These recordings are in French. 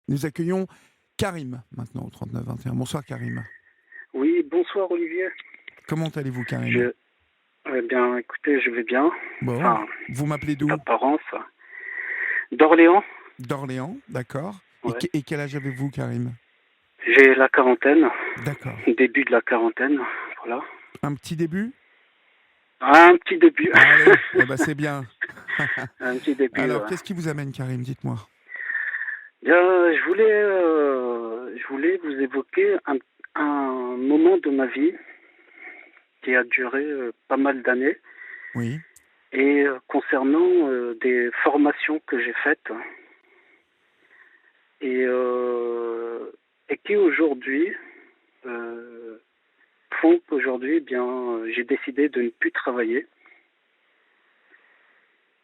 Nous accueillons Karim maintenant au 39-21. Bonsoir Karim. Oui, bonsoir Olivier. Comment allez-vous Karim? Je, eh bien, écoutez, je vais bien. Bon, Enfin, vous m'appelez d'où? d'apparence. D'Orléans. D'Orléans, d'accord. Et, Ouais. et quel âge avez-vous Karim? J'ai la quarantaine, D'accord. début de la quarantaine, voilà. Un petit début? Un petit début. Allez, eh ben c'est bien. Un petit début, Alors, ouais. qu'est-ce qui vous amène Karim? Dites-moi. Bien, je voulais vous évoquer un moment de ma vie qui a duré pas mal d'années Oui. et concernant des formations que j'ai faites et, euh, et qui aujourd'hui euh, font qu'aujourd'hui, eh bien, j'ai décidé de ne plus travailler.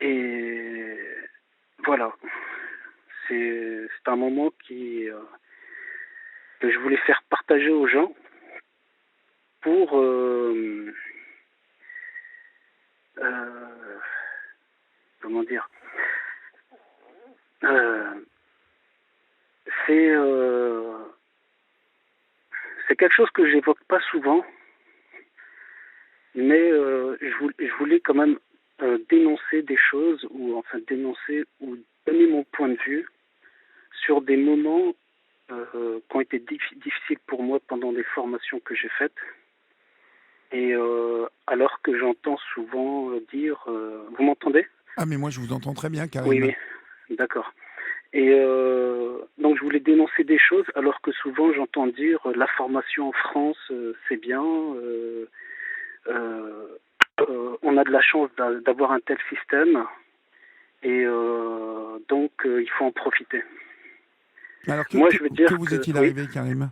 Et voilà, c'est un moment que je voulais faire partager aux gens pour euh, comment dire, euh, c'est c'est quelque chose que j'évoque pas souvent, mais je voulais quand même dénoncer des choses ou enfin dénoncer ou donner mon point de vue sur des moments qui ont été difficiles pour moi pendant les formations que j'ai faites. Et alors que j'entends souvent dire... vous m'entendez? Ah mais moi je vous entends très bien Oui, Karim. oui, d'accord. Et donc je voulais dénoncer des choses alors que souvent j'entends dire la formation en France c'est bien, euh, on a de la chance d'avoir un tel système et donc il faut en profiter. Alors Moi je veux que dire vous que est-il oui, arrivé Karim?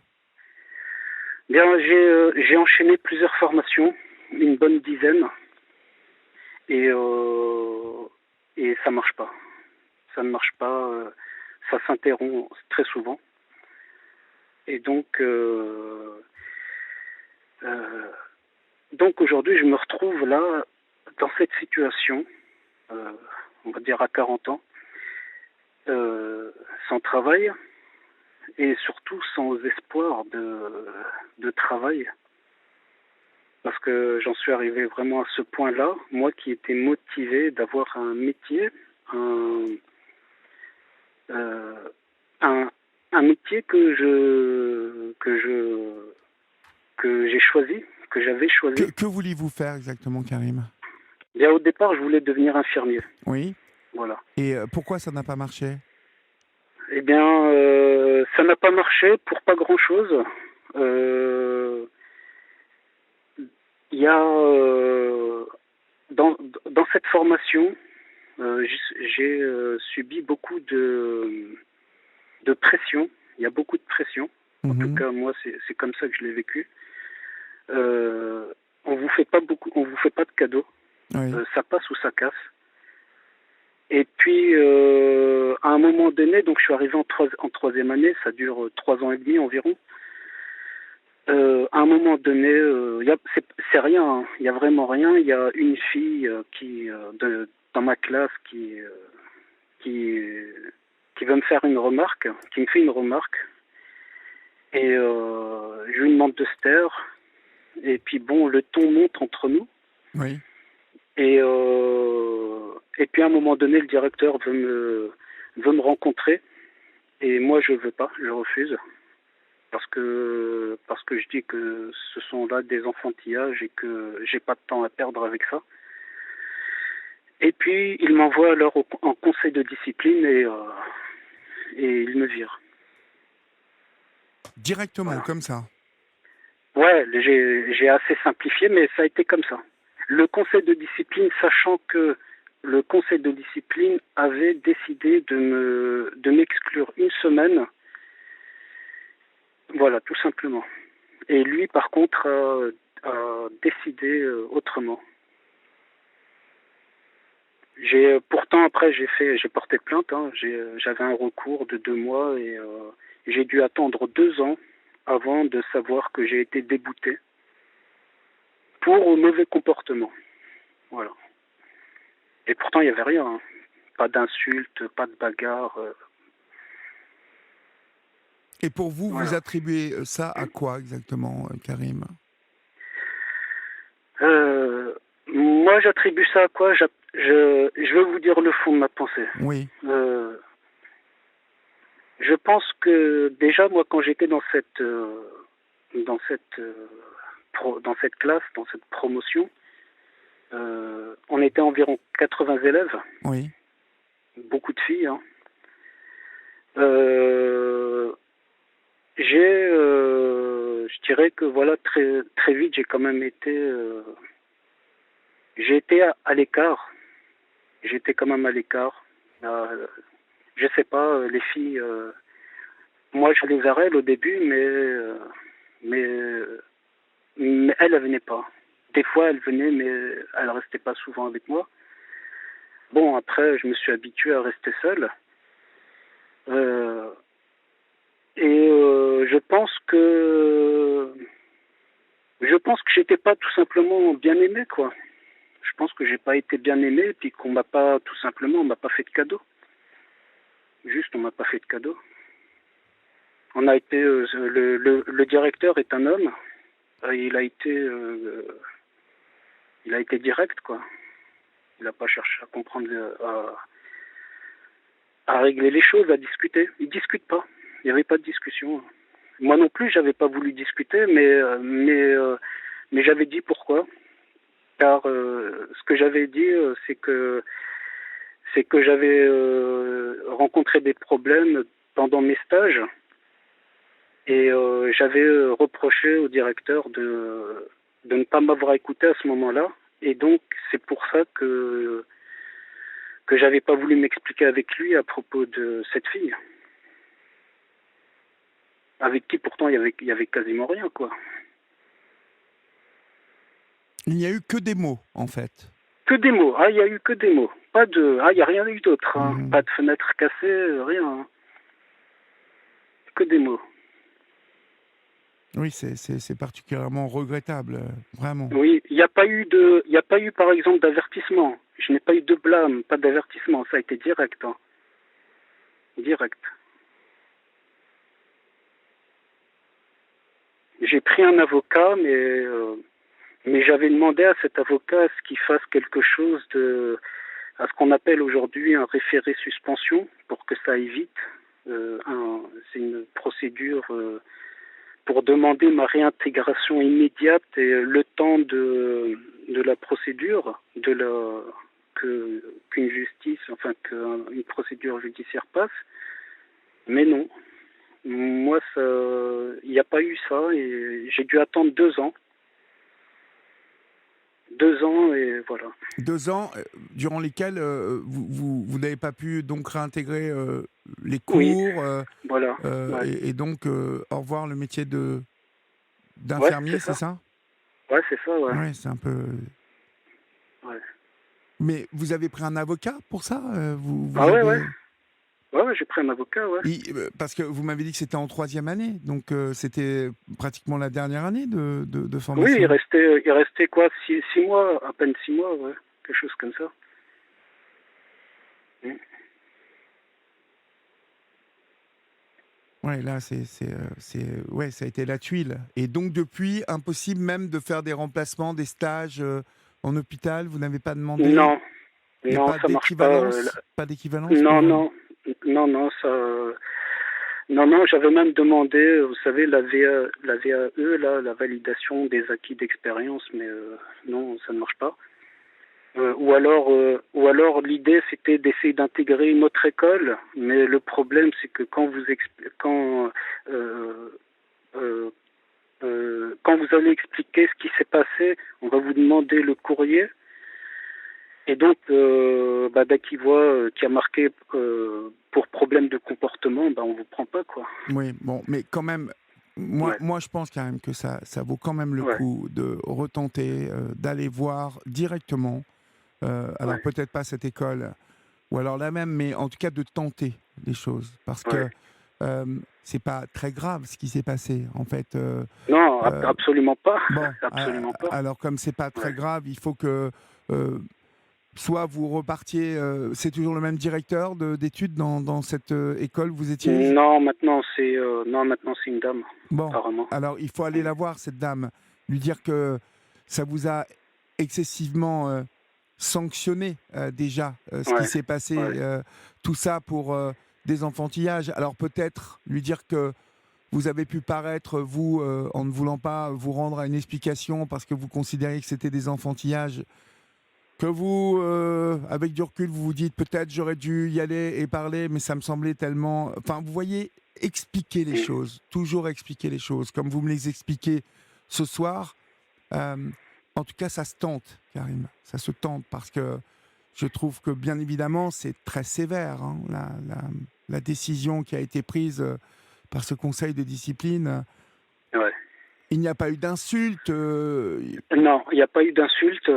bien j'ai enchaîné plusieurs formations, une bonne dizaine, et ça marche pas. Ça ne marche pas, ça s'interrompt très souvent. Et euh, donc aujourd'hui, je me retrouve là, dans cette situation, euh, on va dire à 40 ans, sans travail et surtout sans espoir de travail. Parce que j'en suis arrivé vraiment à ce point-là, moi qui étais motivé d'avoir un métier, un, euh, un, un métier que j'ai choisi, que j'avais choisi. Que vouliez-vous faire exactement Karim? Bien au départ, je voulais devenir infirmier. Oui. Voilà. Et pourquoi ça n'a pas marché? Eh bien, ça n'a pas marché pour pas grand-chose. Euh, Il y a dans cette formation, j'ai subi beaucoup de pression. Il y a beaucoup de pression. En tout Mhm. cas, moi, c'est comme ça que je l'ai vécu. Euh, on vous fait pas de cadeaux. Oui. Ça passe ou ça casse. Et puis, à un moment donné, donc je suis arrivé en troisième année, ça dure 3 ans et demi environ. À un moment donné, c'est rien, hein. Il y a vraiment rien. Il y a une fille dans ma classe qui, qui veut me faire une remarque, qui me fait une remarque, et je lui demande de se taire. Et puis bon, le ton monte entre nous. Oui. Et puis à un moment donné, le directeur veut me rencontrer. Et moi, je veux pas, je refuse. Parce que je dis que ce sont là des enfantillages et que j'ai pas de temps à perdre avec ça. Et puis, il m'envoie alors en conseil de discipline et il me vire. Directement, Voilà. comme ça. Ouais, j'ai assez simplifié, mais ça a été comme ça. Le conseil de discipline, sachant que le conseil de discipline avait décidé de m'exclure une semaine, voilà, tout simplement. Et lui, par contre, a décidé autrement. Pourtant après j'ai porté plainte, hein. J'avais un recours de 2 mois et j'ai dû attendre 2 ans avant de savoir que j'ai été débouté pour mauvais comportement. Voilà. Et pourtant il n'y avait rien, hein. Pas d'insultes, pas de bagarre. Et pour vous, vous Voilà. attribuez ça à quoi exactement, Karim? Moi, j'attribue ça à quoi? Je vais vous dire le fond de ma pensée. Oui, Euh, je pense que déjà, moi, quand j'étais dans cette, dans cette classe, dans cette promotion, on était environ 80 élèves, oui, beaucoup de filles, hein. Euh, je dirais que voilà, très très vite, j'ai été à l'écart. J'étais quand même à l'écart. Je sais pas, les filles, moi je les arrête au début, mais, mais elles venaient pas. Des fois elles venaient, mais elles restaient pas souvent avec moi. Bon, après je me suis habitué à rester seul. Euh, je pense que j'étais pas tout simplement bien aimé, quoi. Je pense que j'ai pas été bien aimé, et puis qu'on m'a pas, tout simplement, on m'a pas fait de cadeau. Juste, on m'a pas fait de cadeau. On a été, le directeur est un homme. Euh, il a été, euh, il a été direct, quoi. Il n'a pas cherché à comprendre, à régler les choses, à discuter. Il discute pas. Il n'y avait pas de discussion. Moi non plus, j'avais pas voulu discuter, mais j'avais dit pourquoi. Car ce que j'avais dit, c'est que j'avais rencontré des problèmes pendant mes stages et j'avais reproché au directeur de ne pas m'avoir écouté à ce moment-là. Et donc c'est pour ça que j'avais pas voulu m'expliquer avec lui à propos de cette fille, avec qui pourtant il y avait quasiment rien, quoi. il n'y a eu que des mots, en fait. Que des mots. Ah, il y a eu que des mots. Pas de. Ah, il y a rien eu d'autre, hein. Mhm. Pas de fenêtre cassée, rien, hein. Que des mots. Oui, c'est particulièrement regrettable, vraiment. Oui, il y a pas eu par exemple d'avertissement. Je n'ai pas eu de blâme, pas d'avertissement. Ça a été direct, hein. Direct. J'ai pris un avocat, mais j'avais demandé à cet avocat à ce qu'il fasse quelque chose à ce qu'on appelle aujourd'hui un référé suspension pour que ça évite. C'est une procédure pour demander ma réintégration immédiate et le temps de la procédure, qu'une justice, enfin qu'une procédure judiciaire passe. Mais non, moi il n'y a pas eu ça et j'ai dû attendre 2 ans. 2 ans et voilà. 2 ans durant lesquels vous n'avez pas pu donc réintégrer les Oui, cours voilà. Ouais, et donc au revoir le métier ouais, d'infirmier, c'est c'est ça. ça? Ouais, c'est ça, ouais. Oui, c'est un peu... Ouais. Mais vous avez pris un avocat pour ça? Ah Vous ouais, ouais. avez... Ouais, ouais, j'ai pris un avocat, ouais. Parce que vous m'avez dit que c'était en 3e année, donc c'était pratiquement la dernière année de Oui, il formation. restait, il restait quoi, 6 mois, à peine 6 mois, ouais. Quelque chose comme ça. Mm. Ouais, là, ouais, ça a été la tuile. Et donc, depuis, impossible même de faire des remplacements, des stages en hôpital. Vous n'avez pas demandé? Non, Il n'y a non, pas ça marche pas. d'équivalence? Pas d'équivalence Non, pour... non, non, non, ça. Non, non, j'avais même demandé, vous savez, la VAE, là, la validation des acquis d'expérience, mais non, ça ne marche pas. Ou alors l'idée c'était d'essayer d'intégrer une autre école, mais le problème c'est que euh, euh, quand vous allez expliquer ce qui s'est passé, on va vous demander le courrier, et donc dès qu'il voit qu'il y a marqué pour problème de comportement, on vous prend pas, quoi. Oui, bon, mais quand même, Ouais, moi je pense quand même que ça vaut quand même le ouais, coup de retenter, d'aller voir directement, alors ouais, peut-être pas cette école, ou alors la même, mais en tout cas de tenter les choses, parce ouais. que c'est pas très grave ce qui s'est passé, en fait. Non, Euh, absolument pas, bon, absolument pas. alors comme c'est pas Ouais, très grave, il faut que soit vous repartiez, c'est toujours le même directeur d'études dans cette école où vous étiez? Non, maintenant c'est une dame, Bon, apparemment. alors il faut aller la voir, cette dame, lui dire que ça vous a excessivement sanctionné déjà, ce qui Ouais, s'est passé, ouais. tout ça pour des enfantillages. Alors peut-être lui dire que vous avez pu paraître, vous, en ne voulant pas vous rendre à une explication parce que vous considériez que c'était des enfantillages, que vous, avec du recul, vous vous dites peut-être j'aurais dû y aller et parler, mais ça me semblait tellement. Enfin, vous voyez, expliquer les Mm. choses, toujours expliquer les choses, comme vous me les expliquez ce soir. Euh, En tout cas, ça se tente, Karim. Ça se tente parce que je trouve que, bien évidemment, c'est très sévère, hein, la décision qui a été prise par ce conseil de discipline. Ouais. Il n'y a pas eu d'insulte. Non, il n'y a pas eu d'insulte,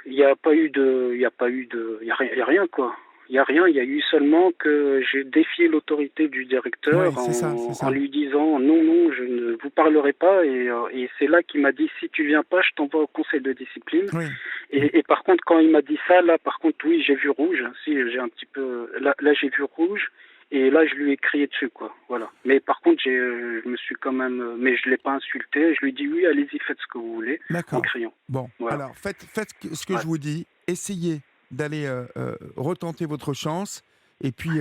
il n'y a pas eu de, il y a pas eu de, il y a rien quoi. Il y a rien, il y a eu seulement que j'ai défié l'autorité du Oui, directeur c'est ça, c'est en ça. lui disant non, non, je ne vous parlerai pas et c'est là qu'il m'a dit si tu viens pas, je t'envoie au conseil de discipline. Oui. Et par contre, quand il m'a dit ça, là, par contre, oui, j'ai vu rouge. Si, j'ai un petit peu. Là, j'ai vu rouge. Et là, je lui ai crié dessus, quoi. Voilà. Mais par contre, je me suis quand même. Mais je l'ai pas insulté. Je lui ai dit oui, allez-y, faites ce que vous voulez, en D'accord. criant. Bon, Voilà. alors faites ce que Ouais. je vous dis. Essayez d'aller retenter votre chance. Et puis,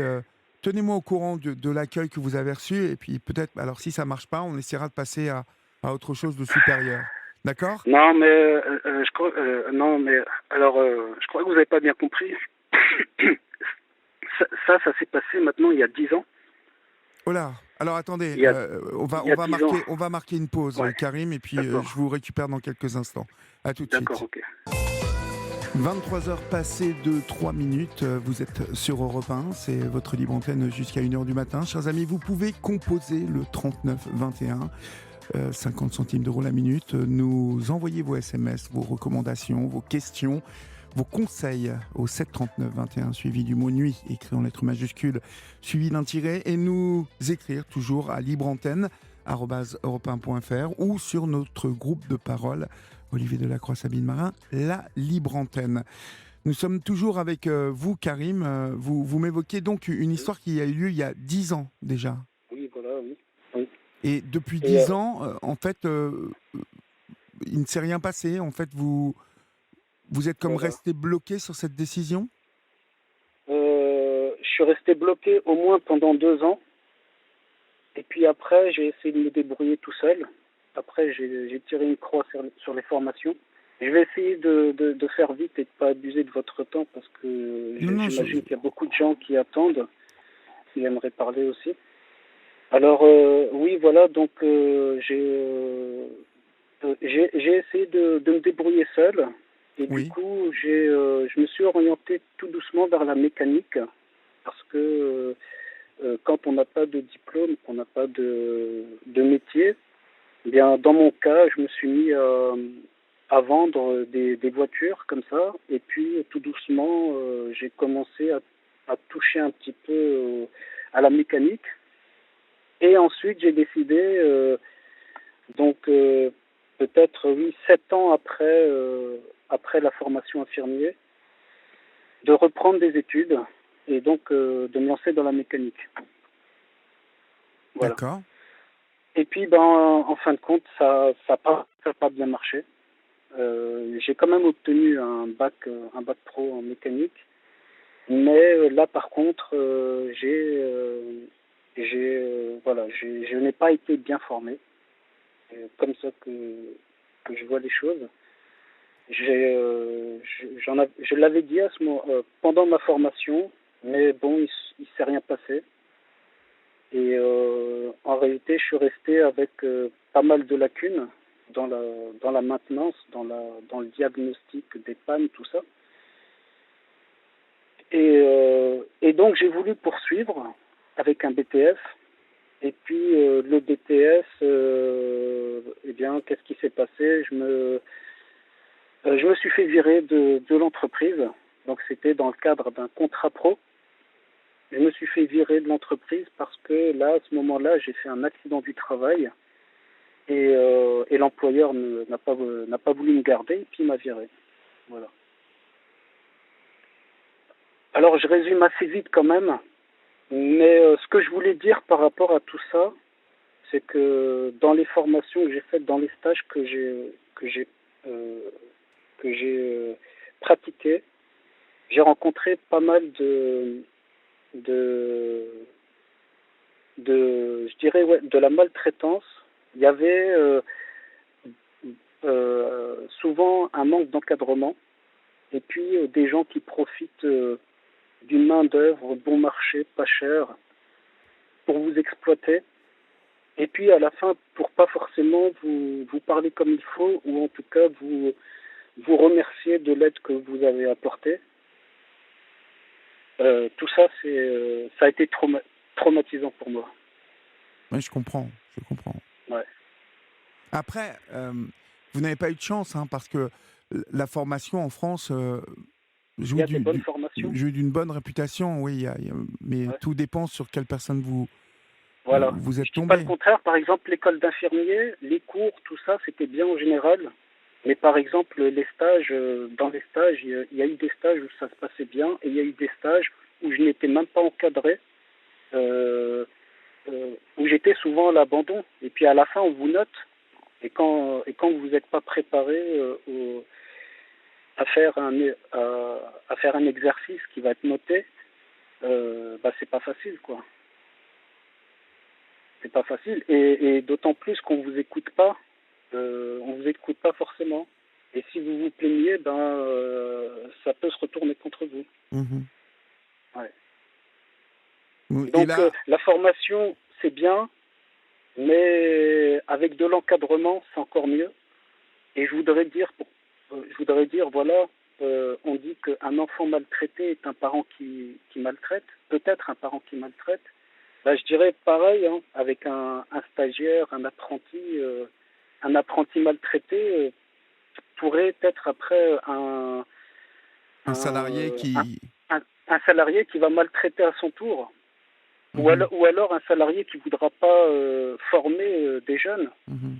tenez-moi au courant de l'accueil que vous avez reçu. Et puis, peut-être, alors si ça marche pas, on essaiera de passer à autre chose de supérieur. D'accord? Non, mais je crois. Non, mais alors, je crois que vous n'avez pas bien compris. Ça s'est passé maintenant il y a 10 ans. Oh là. Alors attendez, Il y a, il y a 10 ans. on va marquer une pause, Ouais. Karim, et puis D'accord. je vous récupère dans quelques instants. À tout de D'accord, suite. ok. 23 heures passées de 3 minutes, vous êtes sur Europe 1, c'est votre libre antenne jusqu'à 1 h du matin. Chers amis, vous pouvez composer le 39 21, 50 centimes d'euros la minute, nous envoyer vos SMS, vos recommandations, vos questions, vos conseils au 7 39 21, suivi du mot nuit, écrit en lettres majuscules, suivi d'un tiret, et nous écrire toujours à libreantenne@europe1.fr ou sur notre groupe de parole Olivier Delacroix, Sabine Marin, la libre antenne. Nous sommes toujours avec vous, Karim. Vous m'évoquez donc une histoire qui a eu lieu il y a 10 ans déjà. Oui, voilà, oui. Oui. Et depuis Et 10 ans, en fait, il ne s'est rien passé. En fait, vous êtes comme voilà. resté bloqué sur cette décision. Je suis resté bloqué au moins pendant 2 ans. Et puis après, j'ai essayé de me débrouiller tout seul. Après, j'ai tiré une croix sur les formations. Je vais essayer de faire vite et de ne pas abuser de votre temps parce que Non, non, j'imagine qu'il y a beaucoup de gens qui attendent, qui aimeraient parler aussi. Alors, oui, voilà, donc j'ai essayé de me débrouiller seul. Et du oui, coup, je me suis orienté tout doucement vers la mécanique parce que quand on n'a pas de diplôme, qu'on n'a pas de métier, eh bien, dans mon cas, je me suis mis à vendre des voitures comme ça. Et puis, tout doucement, j'ai commencé à toucher un petit peu à la mécanique. Et ensuite, j'ai décidé, donc peut-être, oui, 7 ans après la formation infirmier, de reprendre des études et donc de me lancer dans la mécanique. Voilà. d'accord. Et puis, ben, en fin de compte, ça a pas bien marché. J'ai quand même obtenu un bac pro en mécanique, mais là, par contre, voilà, je n'ai pas été bien formé. C'est comme ça que je vois les choses. Je l'avais dit à ce moment, pendant ma formation, mais bon, il s'est rien passé. Et en réalité, je suis resté avec pas mal de lacunes dans la maintenance, dans le diagnostic des pannes, tout ça. Et donc, j'ai voulu poursuivre avec un BTS. Et puis, le BTS, eh bien, qu'est-ce qui s'est passé? Je me suis fait virer de l'entreprise. Donc, c'était dans le cadre d'un contrat pro. Je me suis fait virer de l'entreprise parce que là, à ce moment-là, j'ai fait un accident du travail et l'employeur n'a pas voulu me garder et puis il m'a viré. Voilà. Alors, je résume assez vite quand même, mais ce que je voulais dire par rapport à tout ça, c'est que dans les formations que j'ai faites, dans les stages que j'ai euh, que j'ai pratiqués, j'ai rencontré pas mal de je dirais ouais, de la maltraitance. Il y avait souvent un manque d'encadrement et puis des gens qui profitent d'une main d'œuvre bon marché, pas cher, pour vous exploiter. Et puis à la fin, pour pas forcément vous parler comme il faut, ou en tout cas vous remercier de l'aide que vous avez apportée. Tout ça, ça a été traumatisant pour moi. Oui, je comprends. Ouais. Après, vous n'avez pas eu de chance, hein, parce que la formation en France Il y a des bonnes formations. jouit d'une bonne réputation, oui, mais Ouais. tout dépend sur quelle personne Voilà. vous êtes Je dis pas le tombé. contraire. Par exemple, l'école d'infirmier, les cours, tout ça, c'était bien en général. Mais par exemple, les stages, dans les stages, il y a eu des stages où ça se passait bien, et il y a eu des stages où je n'étais même pas encadré, où j'étais souvent à l'abandon. Et puis à la fin, on vous note. Et quand vous n'êtes pas préparé à faire à faire un exercice qui va être noté, c'est pas facile, quoi. C'est pas facile. Et d'autant plus qu'on vous écoute pas. On vous écoute pas forcément. Et si vous vous plaignez, ça peut se retourner contre vous. Mhm. Ouais. Oui, et Donc là, la formation, c'est bien, mais avec de l'encadrement, c'est encore mieux. Et je voudrais dire, voilà, on dit qu'un enfant maltraité est un parent qui maltraite, peut-être un parent qui maltraite. Je dirais pareil, hein, avec un stagiaire, un apprenti maltraité pourrait être après un salarié un, un, qui... un salarié qui va maltraiter à son tour, Mhm. ou alors un salarié qui voudra pas former des jeunes. Mhm.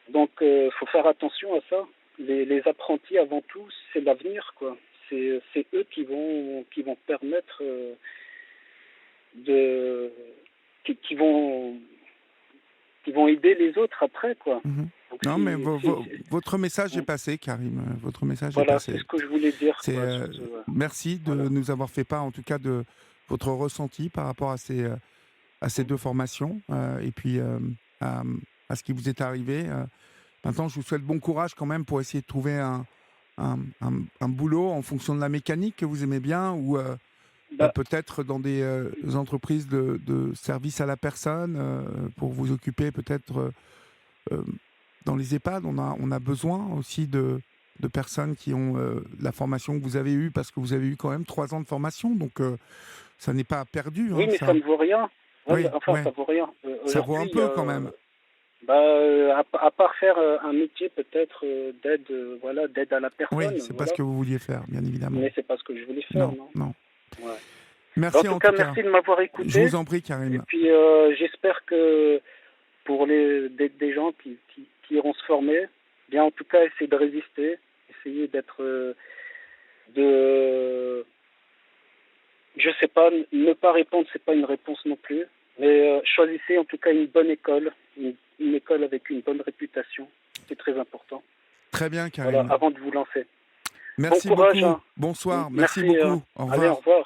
Donc, faut faire attention à ça. Les apprentis, avant tout, c'est l'avenir, quoi. C'est eux qui vont permettre de, qui vont aider les autres après, quoi. Mhm. Donc, Non, mais votre message est mm. passé, Karim. Votre message est Voilà, c'est passé. ce que je voulais dire, quoi. Merci de Voilà. nous avoir fait part, en tout cas, de votre ressenti par rapport à ces deux formations, et puis à, à ce qui vous est arrivé. Maintenant, je vous souhaite bon courage quand même pour essayer de trouver un boulot en fonction de la mécanique que vous aimez bien, ou Bah, peut-être dans des entreprises de service à la personne, pour vous occuper peut-être euh, dans les EHPAD. On a besoin aussi de personnes qui ont la formation que vous avez eue, parce que vous avez eu quand même 3 ans de formation, donc ça n'est pas perdu, oui, hein, mais ça ça. ne vaut rien. Ouais, Oui, enfin, ouais, ça vaut rien. ça vaut un Aujourd'hui, peu quand même. à part faire un métier peut-être d'aide, voilà, d'aide à la Oui, personne, c'est pas ce voilà. que vous vouliez faire, bien évidemment. Mais c'est pas ce que je voulais faire, Non, non. non. Ouais. En Merci tout en cas, tout cas. merci de m'avoir Je écouté. vous en prie, Et Karim. puis, j'espère que pour des gens qui iront se former, bien en tout cas, essayer de résister, essayer d'être, de, je sais pas, ne pas répondre, c'est pas une réponse non plus. Mais choisissez en tout cas une bonne école, une école avec une bonne réputation. C'est très important. Très bien, Voilà, Karim. avant de vous lancer. Bon Merci courage, beaucoup. hein. Bonsoir. Merci Merci. beaucoup. Au Allez, au revoir. revoir.